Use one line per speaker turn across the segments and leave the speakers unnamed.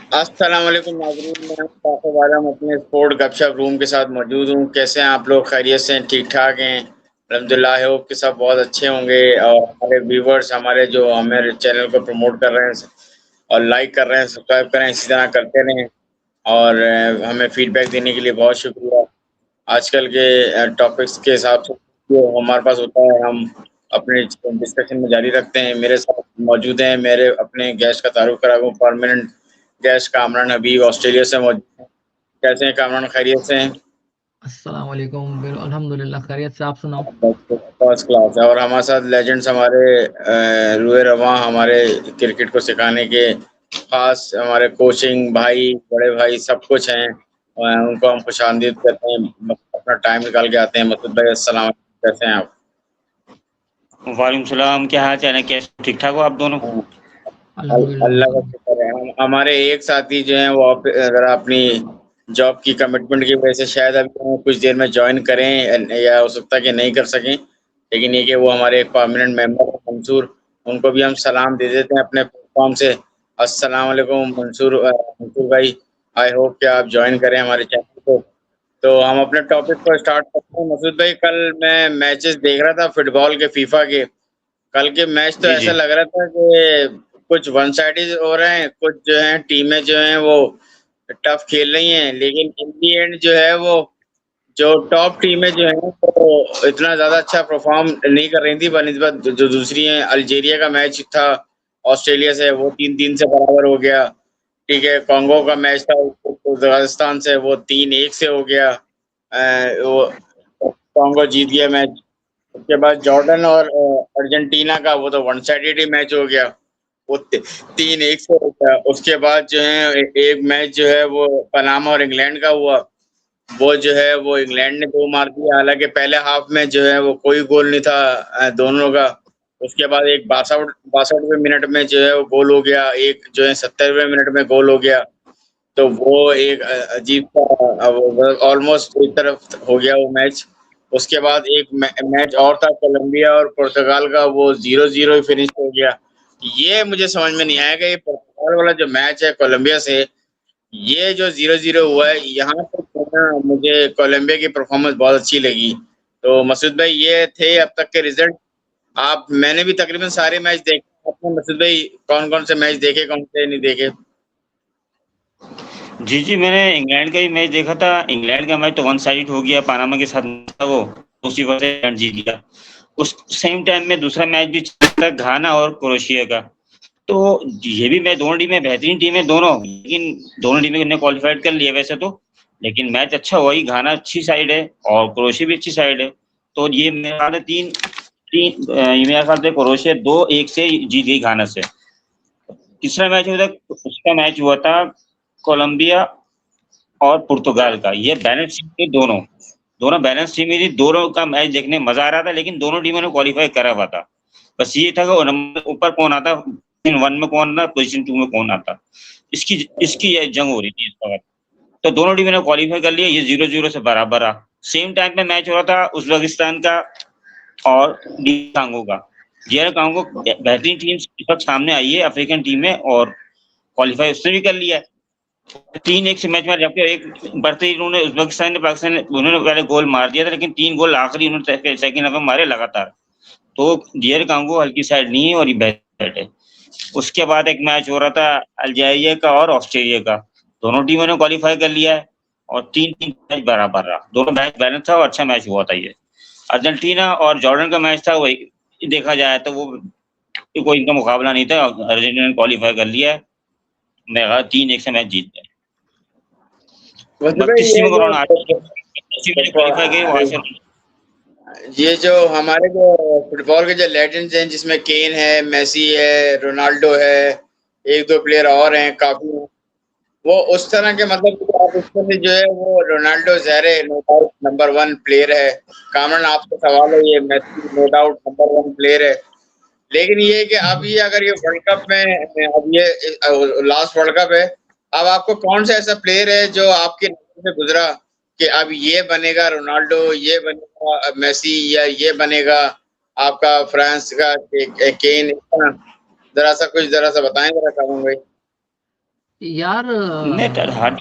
अस्सलाम वालेकुम नाज़रीन, मैं कासिफ आलम अपने स्पोर्ट गपशप रूम के साथ मौजूद हूँ। कैसे हैं आप लोग? खैरियत से हैं? ठीक-ठाक हैं? अल्हम्दुलिल्लाह, आई होप कि सब बहुत अच्छे होंगे और हमारे व्यूअर्स हमारे जो हमारे चैनल को प्रमोट कर रहे हैं और लाइक कर रहे हैं, सब्सक्राइब कर रहे हैं, इसी तरह करते रहें और हमें फीडबैक देने के लिए बहुत शुक्रिया। आजकल के टॉपिक्स के हिसाब से जो हमारे पास होता है, हम अपने डिस्कशन में जारी रखते हैं। मेरे साथ मौजूद हैं, मेरे अपने गेस्ट का तारुफ करा दूँ, परमानेंट गेस्ट कामरान हबीब ऑस्ट्रेलिया से मौजूद हैं। कैसे हैं कामरान, खैरियत से हैं?
अस्सलाम वालेकुम। अल्हम्दुलिल्लाह खैरियत से, आप सुनाओ।
फर्स्ट क्लास है और हमारे साथ लेजेंड्स हमारे रुए रवां हमारे क्रिकेट को सिखाने के खास हमारे कोचिंग भाई, बड़े भाई सब कुछ हैं। उनको हम खुशामदीद कहते हैं, अपना टाइम निकाल के आते हैं। मसूद भाई अस्सलाम वालेकुम, कैसे हैं आप?
वालेकुम सलाम, क्या हाल चाल है? कैसे ठीक-ठाक हो आप दोनों?
हाँ,
अल्हम्दुलिल्लाह
अल्लाह का
बिल्कुल।
शुक्र है। हमारे एक साथी जो हैं वो ज़रा अपनी जॉब की कमिटमेंट की वजह से शायद अभी वो कुछ देर में जॉइन करें या हो सकता है कि नहीं कर सकें। लेकिन ये कि वो हमारे एक परमानेंट मेंबर हैं मंसूर, उनको भी हम सलाम दे देते हैं अपने प्लेटफ़ॉर्म से। अस्सलाम वालेकुम मंसूर भाई, आई होप कि आप जॉइन करें हमारे चैनल को। तो हम अपने टॉपिक को स्टार्ट करते हैं। मसूद भाई, कल मैं मैचेस देख रहा था फुटबॉल के फीफा के। कल के मैच तो
जी,
ऐसा
जी।
लग रहा था कि कुछ वन साइडेड हो रहे हैं, कुछ जो हैं टीमें जो हैं वो टफ खेल रही हैं, लेकिन इन दी एंड जो है वो जो टॉप टीमें जो हैं वो इतना ज़्यादा अच्छा परफ़ॉर्म नहीं कर रही थी बनिस्बत जो दूसरी हैं। अल्जीरिया का मैच था ऑस्ट्रेलिया से, वो 3-3 से बराबर हो गया। ठीक है, कांगो का मैच था उज़्बेकिस्तान से, वो 3-1 से हो गया। वो कांगो जीत गया मैच। उसके बाद जॉर्डन और अर्जेंटीना का वो तो वन साइडेड ही मैच हो गया, वो 3-1 से हो गया। उसके बाद जो है एक मैच जो है वो पनामा और इंग्लैंड का हुआ, वो जो है वो इंग्लैंड ने 2 मार दिया, हालाँकि पहले हाफ में जो है वो कोई गोल नहीं था दोनों का। उसके बाद एक 62वें मिनट में जो है वो गोल हो गया, एक जो है 70वें मिनट में गोल हो गया। तो वो एक अजीब-सा ऑलमोस्ट एक तरफ हो गया वो मैच। उसके बाद एक मैच और था कोलंबिया और पुर्तगाल का, वो 0-0 ही फिनिश हो गया। ये मुझे समझ में नहीं आया कि ये पुर्तगाल वाला जो मैच है कोलंबिया से, ये जो 0-0 हुआ है, यहाँ पे जो है ना मुझे कोलंबिया की परफ़ॉर्मेंस बहुत अच्छी लगी। तो मसूद भाई, ये थे अब तक के रिज़ल्ट। आप मैंने भी तकरीबन सारे मैच देखे। आपने मसूद भाई कौन-कौन से मैच देखे, कौन से नहीं देखे?
जी, जी, मैंने इंग्लैंड का भी मैच देखा था। इंग्लैंड का मैच तो वन साइडेड हो गया, पनामा के साथ था वो, उसी वजह से इंग्लैंड जीत गया। उस सेम टाइम में दूसरा मैच भी चल रहा था घाना और क्रोएशिया का। तो ये भी मैच दोनों टीमें बेहतरीन टीमें दोनों, लेकिन दोनों टीमें ने क्वालीफाइड कर लिया वैसे तो, लेकिन मैच अच्छा हुआ ही। घाना अच्छी साइड है और क्रोएशिया भी अच्छी साइड है। तो ये मेरे ख्याल से 3 3 ये मेरे ख्याल से क्रोएशिया 2-1 से जीत गई घाना से। तीसरा मैच हुआ था, उसका मैच हुआ था कोलंबिया और पुर्तगाल का। ये बैलेंस टीम थी दोनों, दोनों बैलेंस टीम ही थी। दोनों का मैच देखने में मज़ा आ रहा था, लेकिन दोनों टीमों ने क्वालीफाई करा हुआ था। बस ये था कि वो नंबर ऊपर कौन आता, पोज़ीशन 1 में कौन आता, पोज़ीशन 2 में कौन आता। इसकी इसकी ये जंग हो रही थी इस वक़्त। तो दोनों टीमों ने क्वालीफाई कर लिया, ये 0-0 से बराबर रहा। सेम टाइम पे मैच हो रहा था उज़्बेकिस्तान का और डीआर कांगो का। डीआर कांगो बेहतरीन टीम इस वक़्त सामने आई है, अफ्रीकन टीम है, और क्वालीफाई उसने भी कर लिया है। 3-1 से मैच में, जबकि एक बढ़ते ही इन्होंने उज़्बेकिस्तान ने पाकिस्तान ने उन्होंने पहले गोल मार दिया था, लेकिन 3 गोल आखिरी उन्होंने सेकंड हाफ में मारे लगातार। तो डीआर कांगो हल्की साइड नहीं है और ये बेहतर है। उसके बाद एक मैच हो रहा था अल्जीरिया का और ऑस्ट्रेलिया का। दोनों टीमों ने क्वालीफाई कर लिया है और 3-3 मैच बराबर रहा। दोनों मैच बैलेंस था और अच्छा मैच हुआ था ये। अर्जेंटीना और जॉर्डन का मैच था, वही देखा जाए तो वो कोई इनका मुकाबला नहीं था। अर्जेंटीना ने क्वालीफाई कर लिया है। मेरा ख्याल 3-1 से मैच जीत गए।
मसूद भाई,
32 टीमों का राउंड, 80 में क्वालीफाई गए वहाँ से।
ये जो हमारे जो फुटबॉल के जो लेजेंड्स हैं, जिसमें केन है, मेसी है, रोनाल्डो है, 1-2 प्लेयर और हैं काफ़ी, वो उस तरह के मतलब कि आप उसमें से जो है वो रोनाल्डो ज़ाहिर है नो डाउट नंबर 1 प्लेयर है। कामरान, आपसे सवाल है, ये Messi no doubt number 1 player है। लेकिन ये है कि अब ये अगर ये वर्ल्ड कप में अब ये लास्ट वर्ल्ड कप है, अब आपको कौन-सा ऐसा प्लेयर है जो आपकी नज़र से गुज़रा कि अब ये बनेगा रोनाल्डो, ये बनेगा मेसी या ये बनेगा आपका फ्रांस का केन? ज़रा-सा कुछ ज़रा-सा बताएँ ज़रा कामरान भाई।
यार
नहीं तो हार्ड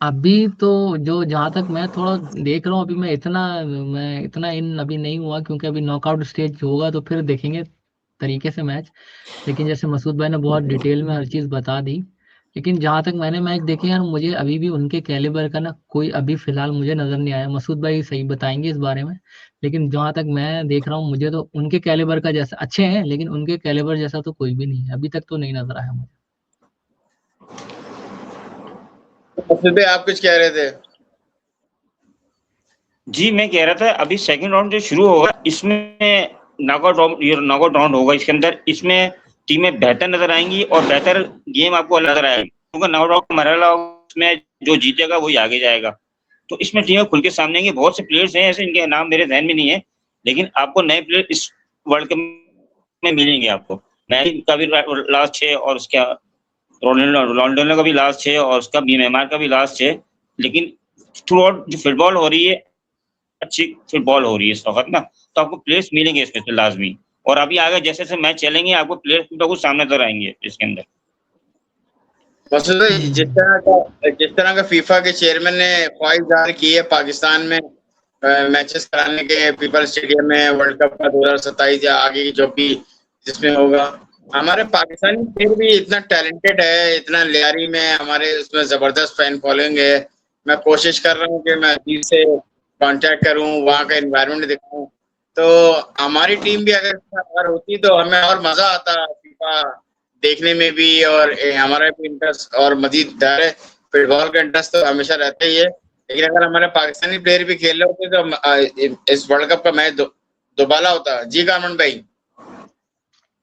अभी तो जो जहां तक मैं थोड़ा देख रहा हूँ, अभी मैं इतना इन अभी नहीं हुआ, क्योंकि अभी नॉकआउट स्टेज होगा तो फिर देखेंगे तरीके से मैच। लेकिन जैसे मसूद भाई ने बहुत डिटेल में हर चीज़ बता दी, लेकिन जहां तक मैंने मैच देखे यार, मुझे अभी भी उनके कैलिबर का ना कोई अभी फिलहाल मुझे नजर नहीं आया। मसूद भाई सही बताएंगे इस बारे में, लेकिन जहां तक मैं देख रहा हूँ, मुझे तो उनके कैलिबर का जैसा अच्छे हैं, लेकिन उनके कैलिबर जैसा तो कोई भी नहीं है अभी तक, तो नहीं नजर आया मुझे।
मसूद भाई आप कुछ कह रहे थे?
जी, मैं कह रहा था अभी सेकंड राउंड जो शुरू होगा इसमें नॉकआउट राउंड होगा, इसके अंदर इसमें टीमें बेहतर नजर आएंगी और बेहतर गेम आपको नजर आएगा, क्योंकि नॉकआउट राउंड मरहला उसमें जो जीतेगा वही आगे जाएगा। तो इसमें टीमें खुल के सामने आएंगी। बहुत से प्लेयर्स हैं ऐसे, इनके नाम मेरे ध्यान में नहीं है, लेकिन आपको नए प्लेयर इस वर्ल्ड कप में मिलेंगे आपको। मैरी का भी लास्ट 6 और उसका रोनाल्डो का भी लास्ट 6 और उसका नेमार का भी लास्ट 6। लेकिन थ्रू आउट जो फुटबॉल हो रही है, अच्छी फुटबॉल हो रही है इस वक्त ना, तो आपको प्लेयर्स मिलेंगे इसमें से लाजमी। और अभी आगे जैसे जैसे मैच चलेंगे आपको प्लेयर्स कुछ सामने नजर आएंगे इसके अंदर।
मसूद भाई,
हम्म।
जिस तरह का फीफा के चेयरमैन ने ख्वाहिश जाहिर की है पाकिस्तान में मैचेस कराने के, पीपल स्टेडियम में वर्ल्ड कप का 2027 या आगे की जो भी जिसमें होगा, हमारे पाकिस्तानी प्लेयर भी इतना टैलेंटेड है, इतना लियारी में हमारे उसमें जबरदस्त फैन फॉलोइंग है। मैं कोशिश कर रहा हूँ कि मैं अजीज से कांटेक्ट करूँ, वहाँ का एनवायरनमेंट दिखाऊं। तो हमारी टीम भी अगर होती तो हमें और मजा आता फीफा देखने में भी, और हमारा भी इंटरेस्ट और मजीद दायरे फुटबॉल का इंटरेस्ट तो हमेशा रहता ही है। लेकिन अगर हमारे पाकिस्तानी प्लेयर भी खेल रहे होते तो इस वर्ल्ड कप का मैच दोबारा होता। जी कारमन भाई।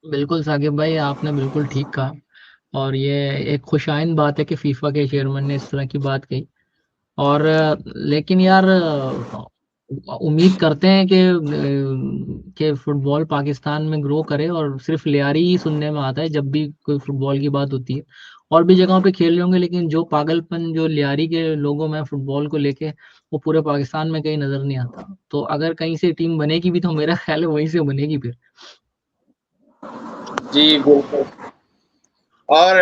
बिल्कुल साकिब भाई, आपने बिल्कुल ठीक कहा। और ये एक खुशाइन बात है कि फीफा के चेयरमैन ने इस तरह की बात कही। और लेकिन यार उम्मीद करते हैं कि फुटबॉल पाकिस्तान में ग्रो करे, और सिर्फ लियारी ही सुनने में आता है जब भी कोई फुटबॉल की बात होती है। और भी जगहों पे खेल रहे होंगे, लेकिन जो पागलपन जो लियारी के लोगों में फुटबॉल को लेके, वो पूरे पाकिस्तान में कहीं नजर नहीं आता। तो अगर कहीं से टीम बनेगी भी तो मेरा ख्याल है वहीं से बनेगी फिर।
जी बिल्कुल। और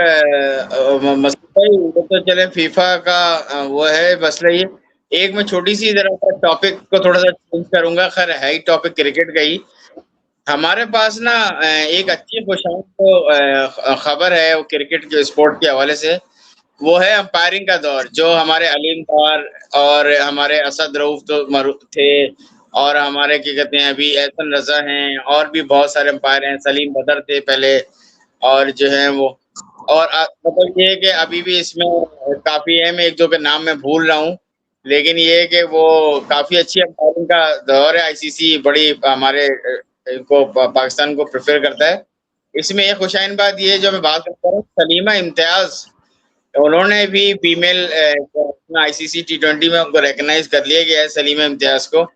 मसूद भाई, वो तो चले फीफा का वो है मसला। ये एक मैं छोटी सी जरा टॉपिक को थोड़ा सा चेंज करूंगा, खैर है ही टॉपिक क्रिकेट का ही। हमारे पास ना एक अच्छी खुशहाल तो खबर है वो क्रिकेट के स्पोर्ट के हवाले से। वो है अंपायरिंग का दौर, जो हमारे अलीम डार और हमारे असद रऊफ तो थे, और हमारे क्या कहते हैं अभी एहसन रजा हैं, और भी बहुत सारे अंपायर हैं, सलीम बदर थे पहले, और जो है वो, और मतलब ये है कि अभी भी इसमें काफी है, मैं एक दो के नाम मैं भूल रहा हूँ। लेकिन ये है कि वो काफी अच्छी अंपायरिंग का दौर है। आईसीसी बड़ी हमारे इनको पाकिस्तान को प्रेफर करता है। इसमें एक खुशाइन बात ये है, जो मैं बात करता हूँ, सलीमा इम्तियाज, उन्होंने भी फीमेल आईसीसी टी20 में उनको रिकॉग्नाइज कर लिया गया है, सलीमा इम्तियाज को,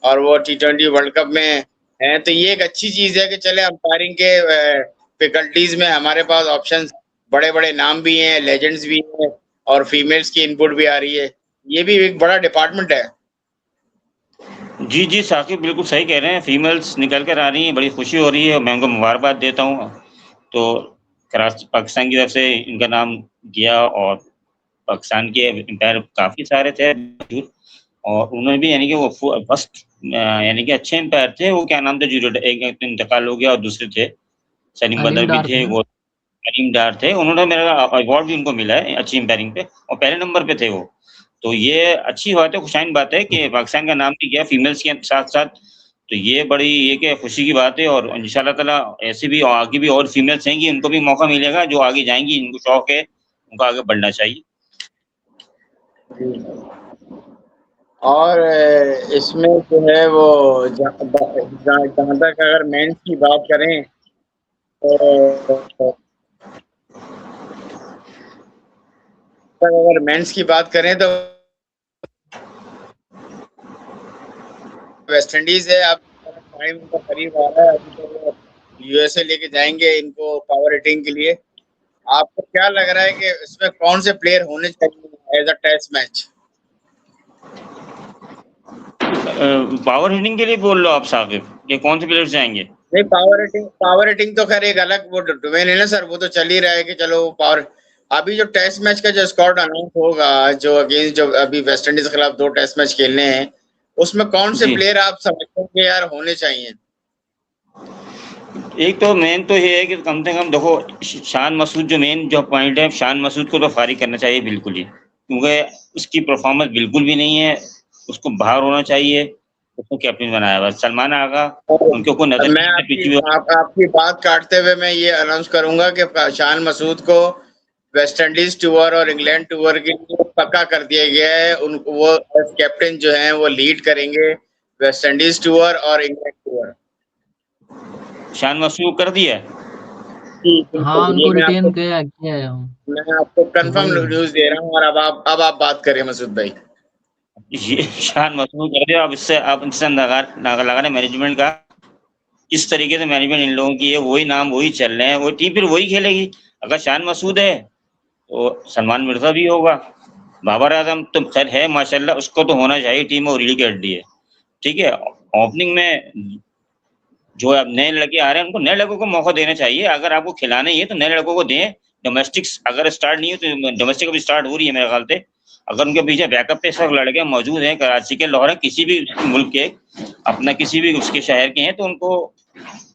और वो टी20 वर्ल्ड कप में है। तो ये एक अच्छी चीज है कि चले अंपायरिंग के फैकल्टीज में हमारे पास ऑप्शंस, बड़े बड़े नाम भी हैं, लेजेंड्स भी हैं, और फीमेल्स की इनपुट भी आ रही है। ये भी एक बड़ा डिपार्टमेंट है।
जी जी साकिब बिल्कुल सही कह रहे हैं, फीमेल्स निकल कर आ रही हैं, बड़ी खुशी हो रही है और मैं उनको मुबारकबाद देता हूँ। तो पाकिस्तान की तरफ से इनका नाम गया और पाकिस्तान के एम्पायर काफ़ी सारे थे मौजूद, और उन्होंने भी यानी कि वो फर्स्ट यानी कि अच्छे एम्पायर थे। वो क्या नाम था, जो एक इंतकाल हो गया और दूसरे थे सलीम
अलीम
बदर भी
डार थे
थे,
ना।
वो करीम डार थे। उन्होंने मेरा अवार्ड भी उनको मिला है अच्छी एम्पायरिंग पे, और पहले नंबर पे थे वो। तो ये अच्छी बात है, खुशाइन बात है कि पाकिस्तान का नाम भी गया फीमेल्स के साथ-साथ। तो ये बड़ी एक खुशी की बात है, और इंशाल्लाह ताला ऐसे भी आगे भी और फीमेल्स हैं कि उनको भी मौका मिलेगा, जो आगे जाएँगी, इनको शौक है, उनको आगे बढ़ना चाहिए।
और इसमें जो है वो जहाँ तक अगर मेंस की बात करें तो अगर मेंस की बात करें तो वेस्ट इंडीज है। अब टाइम उनका करीब आ रहा है, अभी तो वो यूएसए लेके जाएंगे इनको पावर हिटिंग के लिए। आपको क्या लग रहा है कि इसमें कौन से प्लेयर होने चाहिए as a test match?
Power hitting के लिए बोल लो आप साकिब, ये कौन से प्लेयर्स जाएँगे?
नहीं, पावर हिटिंग तो खैर एक अलग वो डोमेन है ना सर, वो तो चल ही रहा है कि चलो पावर अभी जो टेस्ट मैच का जो स्क्वाड अनाउंस होगा, जो अगेंस्ट जो अभी वेस्ट इंडीज के खिलाफ 2 टेस्ट मैच खेलने हैं, उसमें कौन से
जी।
प्लेयर आप समझते हैं कि यार होने चाहिए?
एक तो मेन तो ये है कि कम से कम देखो शान मसूद जो मेन जो पॉइंट है, शान मसूद को तो फारिग करना चाहिए बिल्कुल ही, क्योंकि उसकी परफॉर्मेंस बिल्कुल भी नहीं है, उसको बाहर होना चाहिए, उसको कैप्टन बनाया हुआ है। सलमान आगा उनको कोई नजर
मैं
नहीं आता
आपकी
पिच भी।
आपकी बात काटते हुए मैं ये अनाउंस करूंगा कि शान मसूद को वेस्ट इंडीज टूर और इंग्लैंड टूर के लिए पक्का कर दिया गया है। उनको वो एज कैप्टन जो हैं वो लीड करेंगे वेस्ट इंडीज टूर और इंग्लैंड टूर।
शान मसूद कर दिया है।
जी,
हाँ,
बिल्कुल। ये
उनको रिटेन किया किया है।
मैं आपको
तो
कंफर्म
वही
न्यूज़ दे रहा हूँ और अब आप बात करें मसूद भाई।
ये शान मसूद कर दिया, अब इससे आप इनसे नागा लगा रहे मैनेजमेंट का, किस तरीके से मैनेजमेंट इन लोगों की है, वही नाम वही चल रहे हैं, वो टीम फिर वही खेलेगी। अगर शान मसूद है तो सलमान मिर्जा भी होगा, बाबर आजम तो खैर है माशाल्लाह, उसको तो होना चाहिए, टीम में वो रीढ़ की हड्डी है, ठीक है। ओपनिंग में जो अब नए लड़के आ रहे हैं उनको नए लड़कों को मौका देना चाहिए। अगर आपको खिलाना ही है तो नए लड़कों को दें। डोमेस्टिक अगर स्टार्ट नहीं हो तो डोमेस्टिक अभी स्टार्ट हो रही है मेरे ख्याल से। अगर उनके पीछे बैकअप पे सब लड़के मौजूद हैं, कराची के, लाहौर, किसी भी मुल्क के, अपना किसी भी उसके शहर के हैं, तो उनको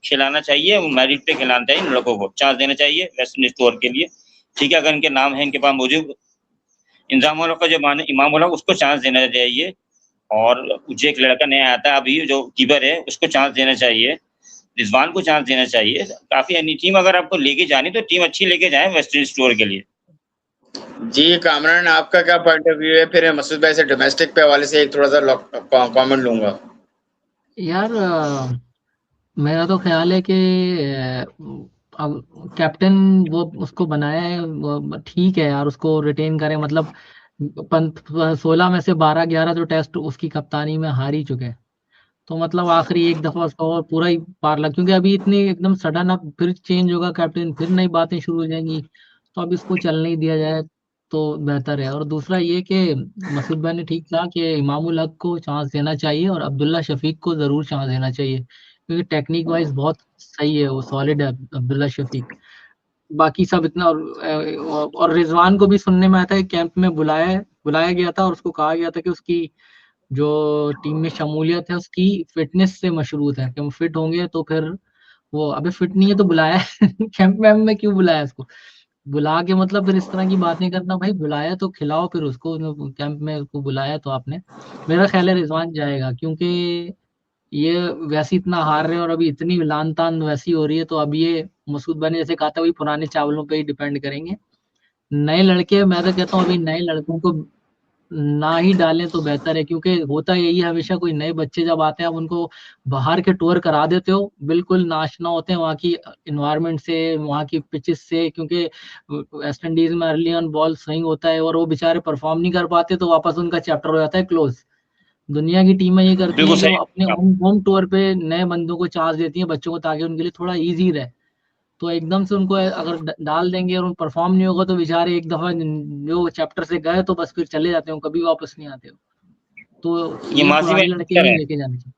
खिलाना चाहिए, मेरिट पे खिलाना चाहिए, इन लड़कों को चांस देना चाहिए वेस्ट इंडीज टूर के लिए, ठीक है। अगर इनके नाम है इनके पास मौजूद, इंजाम का जो माने इमाम वाला उसको चांस देना चाहिए। और जो एक लड़का नया आता है अभी जो कीपर है उसको चांस देना चाहिए, रिजवान को चांस देना चाहिए। काफी अन्य टीम अगर आपको लेके जानी तो टीम अच्छी लेके जाए वेस्ट इंडीज टूर के लिए।
जी, कामरान आपका क्या पॉइंट ऑफ व्यू है? फिर मसूद भाई से डोमेस्टिक पे हवाले से एक थोड़ा-सा कमेंट लूँगा।
यार मेरा तो ख्याल है कि अब कैप्टन वो उसको बनाया है, वो ठीक है यार, उसको रिटेन करें। मतलब 16 में से 12-11 तो टेस्ट उसकी कप्तानी में हार ही चुके हैं। तो मतलब आखिरी एक दफा उसका और पूरा ही पार लग, क्योंकि अभी इतनी एकदम सडन अब फिर चेंज होगा कैप्टन, फिर नई बातें शुरू हो जाएंगी। तो अब इसको चलने ही दिया जाए तो बेहतर है। और दूसरा ये कि मसूद भाई ने ठीक कहा कि इमामुल हक को चांस देना चाहिए और अब्दुल्ला शफीक को जरूर चांस देना चाहिए, क्योंकि टेक्निक वाइज बहुत सही है, वो सॉलिड है अब्दुल्ला शफीक। बाकी सब इतना। और रिजवान को भी सुनने में आया था कि कैंप में बुलाया गया था और उसको कहा गया था कि उसकी जो टीम में शमूलियत है उसकी फिटनेस से मशरूत है, कि वो फिट होंगे तो फिर वो अभी फिट नहीं है तो बुलाया है। कैंप में क्यों बुलाया उसको? बुला के मतलब फिर इस तरह की बातें करना, भाई बुलाया तो खिलाओ फिर उसको। कैंप में उसको बुलाया तो आपने। मेरा ख्याल है रिजवान जाएगा, क्योंकि ये वैसे इतना हार रहे हैं और अभी इतनी लान तान वैसी हो रही है, तो अब ये मसूद भाई ने जैसे कहा था वही पुराने चावलों पे ही डिपेंड करेंगे। नए लड़के, मैं तो कहता हूँ अभी नए लड़कों को ना ही डालें तो बेहतर है, क्योंकि होता यही है हमेशा, कोई नए बच्चे जब आते हैं आप उनको बाहर के टूर करा देते हो, बिल्कुल नाशना होते हैं वहाँ की इन्वायरमेंट से, वहाँ की पिचेस से, क्योंकि वेस्ट इंडीज में अर्ली ऑन बॉल स्विंग होता है और वो बेचारे परफॉर्म नहीं कर पाते, तो वापस उनका चैप्टर हो जाता है क्लोज। दुनिया की टीमें ये करती
बिल्कुल
हैं कि वो
सही
अपने
कहा।
होम टूर पे नए बंदों को चांस देती हैं, बच्चों को, ताकि उनके लिए थोड़ा इजी रहे। तो एकदम से उनको अगर डाल देंगे और परफॉर्म नहीं होगा तो बेचारे एक दफा जो चैप्टर से गए तो बस फिर चले जाते हो, कभी वापस नहीं आते हो। तो
ये
ये
माजी में
पुराने लड़के
बेहतर
ही
है।
लेके जाने चाहिए।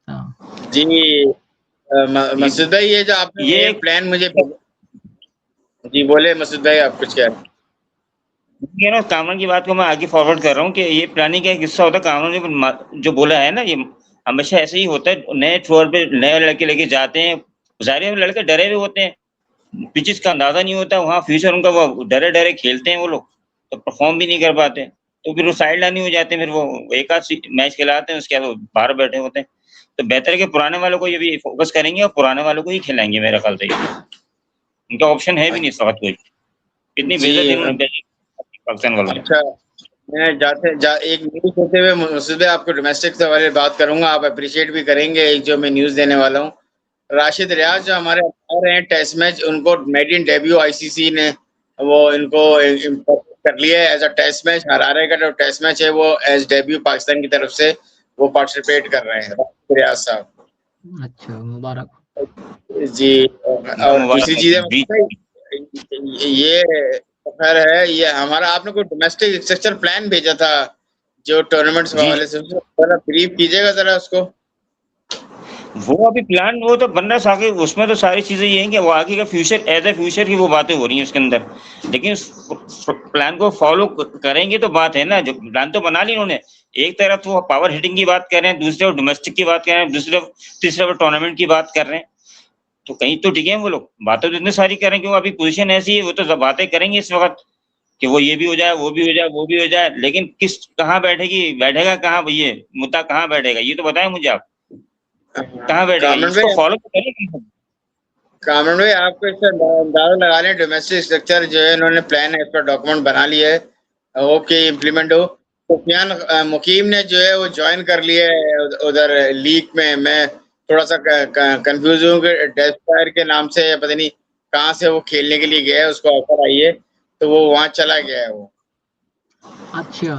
हाँ।
जी,
ये
मसूद भाई ये जो आपने
ये
एक प्लान मुझे जी, बोले मसूद भाई आप कुछ कह रहे हैं?
ये ना कामरान की बात को मैं आगे फॉरवर्ड कर रहा हूँ कि ये प्लानिंग का एक हिस्सा होता है। कामरान ने जो बोला है ना, ये हमेशा ऐसे ही होता है। नए फ्लोर पे नए लड़के लेके जाते हैं, ज़ाहिर है वो लड़के डरे हुए होते हैं, पिचेस का अंदाजा नहीं होता वहाँ फ्यूचर उनका, वो डरे डरे खेलते हैं वो लोग, तो परफॉर्म भी नहीं कर पाते, तो फिर वो साइड लाइन हो जाते हैं, फिर वो एक आध मैच खिलाते हैं उसके बाद वो बाहर बैठे होते हैं। तो बेहतर है कि पुराने वालों को ये भी फोकस करेंगे और पुराने वालों को ही खिलाएंगे मेरे ख्याल से। उनका ऑप्शन है भी नहीं इस वक्त कोई। कितनी
जी,
बेइज्जती इन्होंने करी पाकिस्तान वालों ने।
अच्छा, मैं एक न्यूज़ होते हुए मसूद भाई आपको डोमेस्टिक से वाले बात करूंगा, आप अप्रिशिएट भी करेंगे एक जो मैं न्यूज़ देने वाला हूँ। राशिद रियाज जो हमारे अंपायर हैं टेस्ट मैच, उनको मेड इन डेब्यू आईसीसी ने वो इनको कर लिया है as a test match. Harare का जो टेस्ट मैच है वो एज डेब्यू पाकिस्तान की तरफ से वो पार्टिसिपेट कर रहे हैं राशिद रियाज साहब।
अच्छा, मुबारक।
जी,
उनको
और
मुबारक
दूसरी
हो।
चीज़ें ये खैर है, ये हमारा आपने कोई डोमेस्टिक स्ट्रक्चर प्लान भेजा था जो टूर्नामेंट्स के
जी
हवाले से, उसको ज़रा ब्रीफ कीजिएगा ज़रा उसको।
वो अभी प्लान वो तो बन रहा है आगे, उसमें तो सारी चीजें ये हैं कि वो आगे का फ्यूचर एज ए फ्यूचर की वो बातें हो रही हैं उसके अंदर, लेकिन उस प्लान को फॉलो करेंगे तो बात है ना। जो प्लान तो बना ली उन्होंने, एक तरफ वो पावर हिटिंग की बात कर रहे हैं, दूसरी तरफ डोमेस्टिक की बात कर रहे हैं, दूसरी तरफ तीसरी तरफ टूर्नामेंट की बात कर रहे हैं, तो कहीं तो ठीक है वो लोग बातें तो इतनी सारी कर रहे हैं कि वो अभी पोजीशन ऐसी है, वो तो बातें करेंगे इस वक्त कि वो ये भी हो जाए, वो भी हो जाए, वो भी हो जाए, लेकिन किस कहाँ बैठेगी, बैठेगा कहाँ, ये मुद्दा कहाँ बैठेगा, ये तो बताएं मुझे आप, कहाँ बैठेगा,
कामन
इसको
भाई
फॉलो तो करें।
कामन भाई आपको इससे अंदाजा लगा लें, डोमेस्टिक स्ट्रक्चर जो है इन्होंने प्लान है, इसका डॉक्यूमेंट बना लिया है, होप कि इम्प्लीमेंट हो। सुफियान मुकीम ने जो है वो ज्वाइन कर लिया है उधर लीग में। मैं थोड़ा सा कंफ्यूज हूँ कि डेस्पायर के नाम से पता नहीं कहाँ से वो खेलने के लिए गया है, उसको ऑफर आई है तो वो वहां चला गया है वो।
अच्छा,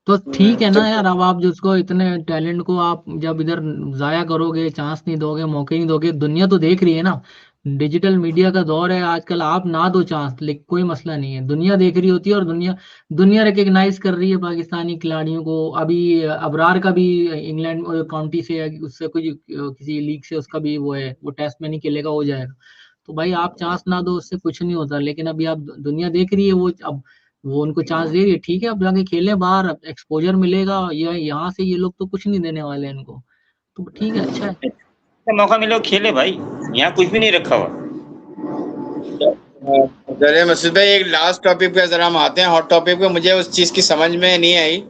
तो ठीक है
तो
ना यार। अब आप जिसको इतने टैलेंट को आप जब इधर जाया करोगे, चांस नहीं दोगे, मौके नहीं दोगे, दुनिया तो देख रही है ना। डिजिटल मीडिया का दौर है आजकल, आप ना दो चांस, लेकिन कोई मसला नहीं है, दुनिया देख रही होती है, और दुनिया दुनिया रिकग्नाइज कर रही है पाकिस्तानी खिलाड़ियों को। अभी अबरार का भी इंग्लैंड काउंटी से उससे कुछ किसी लीग से उसका भी वो है, वो टेस्ट में नहीं खेलेगा, हो जाएगा। तो भाई आप चांस ना दो, उससे कुछ नहीं होता। लेकिन अभी आप दुनिया देख रही है, वो अब वो उनको चांस दे रही है, ठीक है, अब जाके खेलें बाहर, एक्सपोजर मिलेगा। या यहाँ से ये लोग तो कुछ नहीं देने वाले हैं इनको, तो ठीक है, अच्छा है।
मौका मिले वो खेले भाई, यहाँ कुछ भी नहीं रखा हुआ।
चलिए मसूद भाई, एक लास्ट टॉपिक पे जरा हम आते हैं, हॉट टॉपिक पे। मुझे उस चीज की समझ में नहीं आई,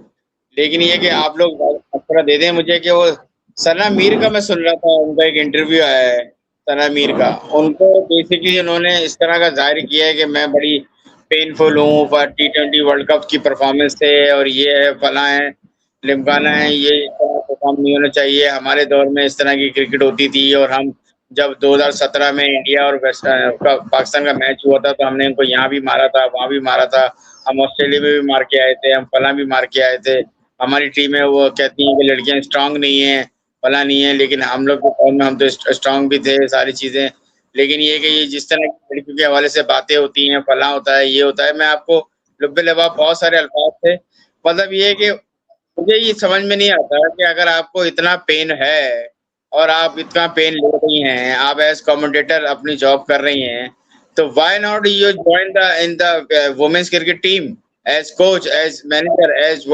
लेकिन ये कि आप लोग थोड़ा दे दें मुझे कि वो सना मीर का मैं सुन रहा था, उनका एक इंटरव्यू आया है सना मीर का। उनको बेसिकली उन्होंने इस तरह का जाहिर किया है कि मैं बड़ी पेनफुल हूँ पर T20 वर्ल्ड कप की परफॉर्मेंस से, और ये है फला है लिमकाना है, ये इस तरह परफॉर्म नहीं होना चाहिए। हमारे दौर में इस तरह की क्रिकेट होती थी, और हम जब 2017 में इंडिया और पाकिस्तान का मैच हुआ था तो हमने इनको यहाँ भी मारा था, वहां भी मारा था, हम ऑस्ट्रेलिया में भी मार के आए थे, हम फला भी मार के आए थे। हमारी टीमें वो कहती हैं कि लड़कियां स्ट्रांग नहीं है, फला नहीं है, लेकिन हम लोग के दौर में हम तो स्ट्रांग भी थे, सारी चीजें। लेकिन ये कि ये जिस तरह की लड़कियों के हवाले से बातें होती हैं, फला होता है, ये होता है, मैं आपको लुब्बे लबाब बहुत सारे अल्फाज थे। मतलब ये है कि मुझे ये समझ में नहीं आता कि अगर आपको इतना पेन है और आप इतना पेन ले रही हैं, आप एज कमेंटेटर अपनी जॉब कर रही हैं, तो why not you join the in the women's cricket team as coach, as manager, as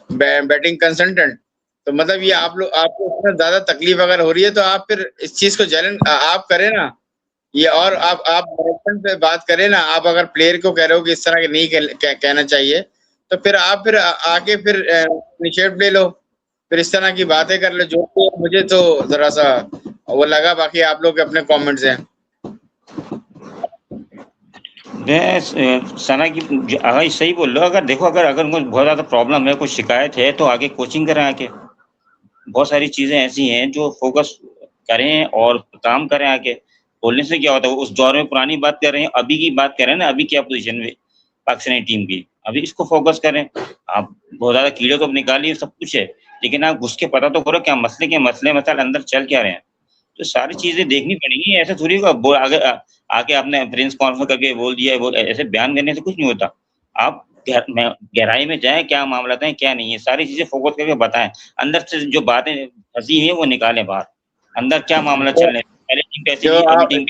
batting consultant. तो मतलब ये आप लोग, आपको इतना ज्यादा तकलीफ अगर हो रही है तो आप फिर इस चीज को चैलेंज आप करें ना ये। और आप मैनेजमेंट पे बात करें ना। आप अगर प्लेयर को कह रहे हो कि इस तरह के नहीं कहना चाहिए, तो फिर आप फिर आके फिर इनिशिएटिव ले लो, फिर इस तरह की बातें कर लो। जो तो मुझे तो जरा सा वो लगा, बाकी आप लोग के अपने कमेंट्स हैं।
सना की अगर सही बोल रहे हो, अगर देखो अगर अगर उनको बहुत ज्यादा प्रॉब्लम है, कोई शिकायत है, तो आगे कोचिंग करें, आके बहुत सारी चीजें ऐसी हैं जो फोकस करें और काम करें आके। बोलने से क्या होता है, उस दौर में पुरानी बात कर रहे हैं, अभी की बात कर रहे हैं ना, अभी क्या पोजीशन में पाकिस्तानी टीम की, अभी इसको फोकस करें। आप बहुत ज्यादा कीड़े तो निकालिए, सब कुछ है, लेकिन आप घुस के पता तो करो क्या मसले के मसले मसाले अंदर चल क्या रहे हैं। तो सारी चीजें देखनी पड़ेगी, ऐसे थोड़ी आगे आके आपने प्रेस कॉन्फ्रेंस करके बोल दिया, वो ऐसे बयान करने से कुछ नहीं होता। आप गहराई में जाएं, क्या मामला है क्या नहीं है, सारी चीजें फोकस करके बताएं, अंदर से जो बातें फंसी हैं वो निकालें बाहर, अंदर क्या मामला चल रहा है, पहले टीम कैसी
जो
थी, अभी
आप
टीम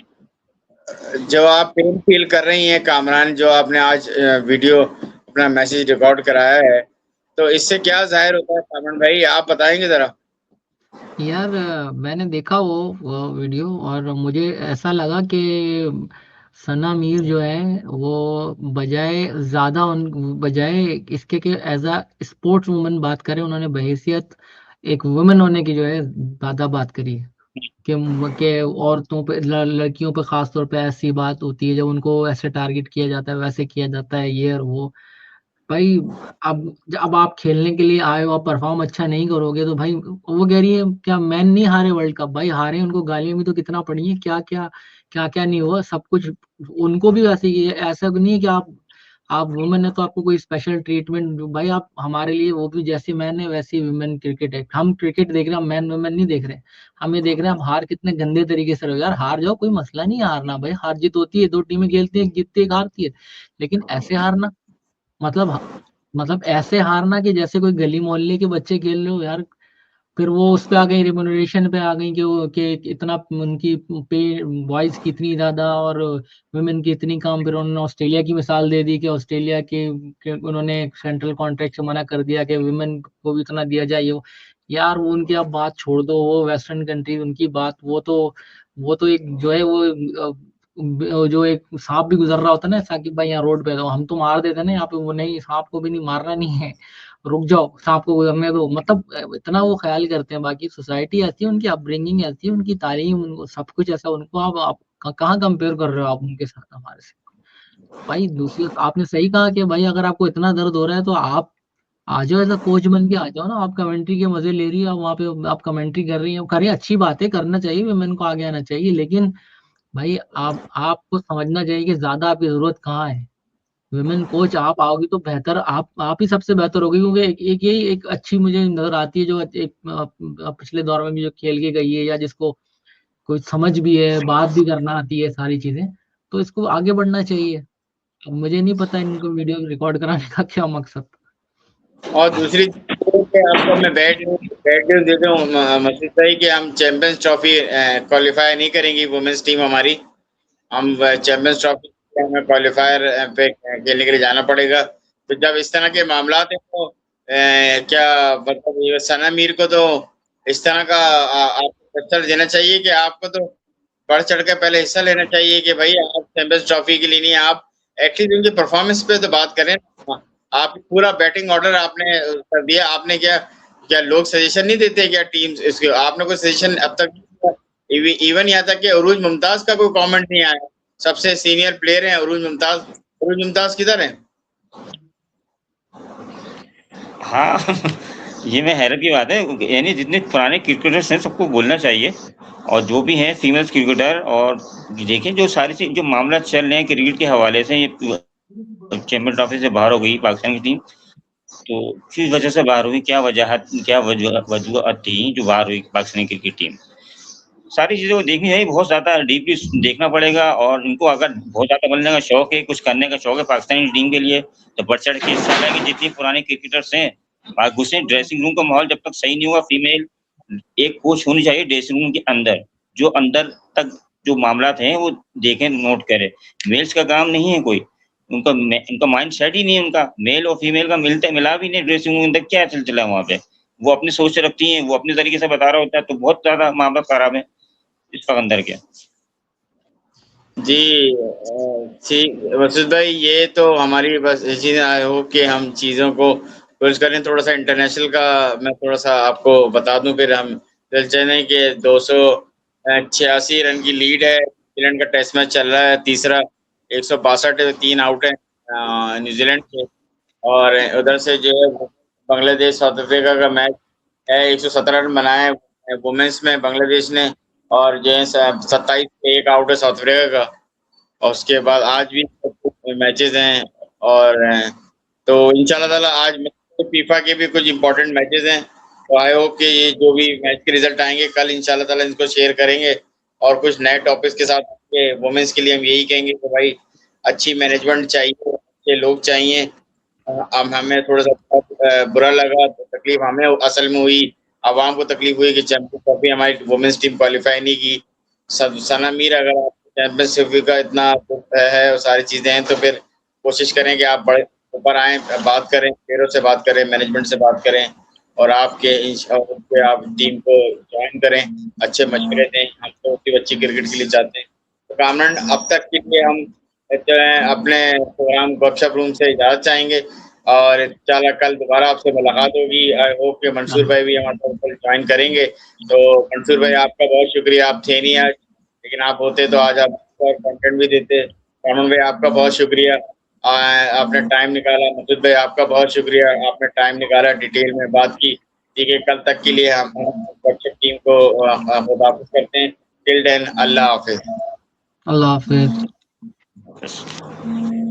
जो आप पेन फील कर रही हैं कामरान, जो आपने आज वीडियो अपना मैसेज रिकॉर्ड कराया है, तो इससे क्या जाहिर होता है कामरान भाई, आप बताएंगे जरा।
यार मैंने देखा वो वीडियो, और मुझे ऐसा लगा कि सना मीर जो है वो बजाय ज्यादा उन बजाय इसके कि एज अ स्पोर्ट्स वुमन बात करें, उन्होंने बहैसियत एक वुमेन होने की जो है ज्यादा बात करी है। कि औरतों पे लड़कियों पे खास तौर पे ऐसी बात होती है जब उनको ऐसे टारगेट किया जाता है, वैसे किया जाता है, ये और वो। भाई अब आप खेलने के लिए आए हो, आप परफॉर्म अच्छा नहीं करोगे तो भाई, वो कह रही है क्या मैन नहीं हारे वर्ल्ड कप? भाई हारे, उनको गालियां भी तो कितना पड़ी है, क्या क्या क्या क्या नहीं हुआ, सब कुछ उनको भी वैसे ही है। ऐसा नहीं है कि आप वुमेन है तो आपको कोई स्पेशल ट्रीटमेंट। भाई आप हमारे लिए वो भी जैसी मैन है वैसी वुमेन क्रिकेट है। हम क्रिकेट देख रहे हैं, हम मैन वुमेन नहीं देख रहे। हम ये देख रहे हैं हम हार कितने गंदे तरीके से रहो। यार हार जाओ, कोई मसला नहीं है हारना, भाई हार जीत होती है, दो टीमें खेलती है, एक जीतती है एक हारती है। लेकिन ऐसे हारना, मतलब मतलब ऐसे हारना कि जैसे कोई गली मोहल्ले के बच्चे खेल रहे हो यार। फिर वो उस पे आ गई, रिम्यूनरेशन पे आ गई कि वो कि इतना उनकी पे बॉयज की इतनी ज्यादा और वुमेन की इतनी कम। फिर उन्होंने ऑस्ट्रेलिया की मिसाल दे दी कि ऑस्ट्रेलिया के उन्होंने सेंट्रल कॉन्ट्रैक्ट से मना कर दिया कि वुमेन को भी इतना दिया जाए। यार वो उनकी आप बात छोड़ दो, वो वेस्टर्न कंट्री उनकी बात, वो तो एक जो है वो जो एक सांप भी गुजर रहा होता है ना साकिब भाई यहाँ रोड पे, तो हम तो मार देते ना यहाँ पे, वो नहीं, सांप को भी नहीं मारना, नहीं है, रुक जाओ सांप को गुजरने दो। मतलब इतना वो ख्याल करते हैं। बाकी सोसाइटी ऐसी है, उनकी अपब्रिंगिंग ऐसी है, उनकी तालीम, उनको सब कुछ ऐसा, उनको आप कहाँ कंपेयर कर रहे हो आप उनके साथ हमारे से। भाई दूसरी आपने सही कहा कि भाई अगर आपको इतना दर्द हो रहा है तो आप आ जाओ, ऐसा कोच बन के आ जाओ ना। आप कमेंट्री के मजे ले रही हो, वहां पे आप कमेंट्री कर रही हो, करिए, अच्छी बात है, करना चाहिए, वुमेन को आगे आना चाहिए, लेकिन भाई आपको समझना चाहिए कि ज्यादा आपकी जरूरत कहाँ है। वुमेन कोच आप आओगी तो बेहतर, आप ही सबसे बेहतर होगी, क्योंकि एक यही एक अच्छी मुझे नजर आती है जो एक पिछले दौर में भी जो खेल के गई है, या जिसको कोई समझ भी है, बात भी करना आती है, सारी चीजें, तो इसको आगे बढ़ना चाहिए। अब मुझे नहीं पता इनको वीडियो रिकॉर्ड कराने का क्या मकसद।
और दूसरी चीज़ कि आपको मैं बैड न्यूज़ देता हूँ मसूद भाई कि हम चैंपियंस ट्रॉफी क्वालिफाई नहीं करेंगी वुमेन्स टीम हमारी। हम चैंपियंस ट्रॉफी हमें क्वालिफायर पे खेलने के लिए जाना पड़ेगा। तो जब इस तरह के मामलात हैं तो क्या मतलब ये सना मीर को तो इस तरह का आपको प्रेशर देना चाहिए कि आपको तो बढ़ चढ़ के पहले हिस्सा लेना चाहिए कि भाई आप चैंपियंस ट्रॉफी के लिए नहीं, आप एटलीस्ट उनकी परफॉर्मेंस पे तो बात करें। आप पूरा बैटिंग ऑर्डर आपने कर दिया, आपने क्या क्या लोग सजेशन नहीं देते क्या टीम्स इसके, आपने कोई सजेशन अब तक नहीं दिया। इवन यहाँ तक कि अरूज मुमताज का कोई कमेंट नहीं आया। सबसे सीनियर प्लेयर हैं अरूज मुमताज। अरूज मुमताज किधर है?
हाँ ये मैं हैरत की बात है, यानी जितने पुराने क्रिकेटर्स हैं सबको बोलना चाहिए, और जो भी हैं फीमेल्स क्रिकेटर, और देखें जो सारी चीज जो मामला चल रहे हैं क्रिकेट के हवाले से, ये चैंपियन ट्रॉफी से बाहर हो गई पाकिस्तान की टीम, तो किस वजह से बाहर हुई, क्या वजूहत थी जो बाहर हुई पाकिस्तानी क्रिकेट टीम। सारी चीज़ें को देखनी चाहिए, बहुत ज़्यादा डीपली देखना पड़ेगा, और इनको अगर बहुत ज़्यादा बनने का शौक है, कुछ करने का शौक है पाकिस्तानी टीम के लिए, तो बढ़ चढ़ के हिस्सा लेंगे। जितने पुराने क्रिकेटर्स हैं घुसे ड्रेसिंग रूम का माहौल जब तक सही नहीं हुआ, फीमेल एक कोच होनी चाहिए ड्रेसिंग रूम के अंदर, जो अंदर तक जो मामलात हैं वो देखें, नोट करें। मेल्स का काम नहीं है कोई, उनका माइंड सेट ही नहीं है, उनका मेल और फीमेल का मिला भी नहीं ड्रेसिंग रूम के अंदर, क्या सिलसिला है वहाँ पे। वो अपनी सोच से रखती हैं, वो अपने तरीके से बता रहा होता है, तो बहुत ज़्यादा मामला खराब है इसका अंदर के।
जी ठीक मसूद भाई, ये तो हमारी बस इसी हो कि हम चीज़ों को कोशिश करें। थोड़ा सा इंटरनेशनल का मैं थोड़ा सा आपको बता दूं, फिर हम चलते हैं कि 286 रन की लीड है। न्यूजीलैंड का टेस्ट मैच चल रहा है, तीसरा 162 3 आउट है न्यूजीलैंड के। और उधर से जो है बांग्लादेश साउथ अफ्रीका का मैच है, 117 रन बनाए वुमेन्स में बांग्लादेश ने। और जो है 27 पे 1 आउट है साउथ अफ्रीका का। और उसके बाद आज भी मैचेस हैं। और तो इंशाल्लाह ताला आज फीफा के भी कुछ इंपॉर्टेंट मैचेस हैं। तो आई होप कि ये जो भी मैच के रिजल्ट आएंगे कल इंशाल्लाह ताला इनको शेयर करेंगे। और कुछ नए टॉपिक्स के साथ वुमेन्स के लिए हम यही कहेंगे कि भाई अच्छी मैनेजमेंट चाहिए, अच्छे लोग चाहिए। अब हमें थोड़ा सा बुरा लगा, तो तकलीफ हमें असल में हुई, आवाम को तकलीफ हुई कि चैंपियन ट्रॉफी हमारी वुमेन्स टीम क्वालिफाई नहीं की। सना मीर, अगर आप चैंपियंस ट्रॉफी का इतना है और सारी चीज़ें हैं, तो फिर कोशिश करें कि आप बड़े ऊपर आएँ, बात करें, प्लेयरों से बात करें, मैनेजमेंट से बात करें, और आप टीम को जॉइन करें, अच्छे मशवरे दें। हम तो उसकी अच्छी क्रिकेट के लिए चाहते हैं। तो कामरान, अब तक के लिए हम जो है अपने प्रोग्राम वर्कशॉप रूम से इजाज़त चाहेंगे, और इंशाल्लाह कल दोबारा आपसे मुलाकात होगी। आई होप कि मंसूर भाई भी हमारे साथ कल ज्वाइन करेंगे। तो मंसूर भाई, आपका बहुत शुक्रिया, आप थे नहीं आज, लेकिन आप होते तो आज आप कंटेंट भी देते। कामरान भाई, आपका बहुत शुक्रिया, आपने टाइम निकाला। मसूद भाई, आपका बहुत शुक्रिया, आपने टाइम निकाला, डिटेल में बात की। ठीक है, कल तक के लिए हम वर्कशॉप टीम को खुदाफिज करते हैं। टिल देन, अल्लाह हाफिज।
अल्लाह हाफिज।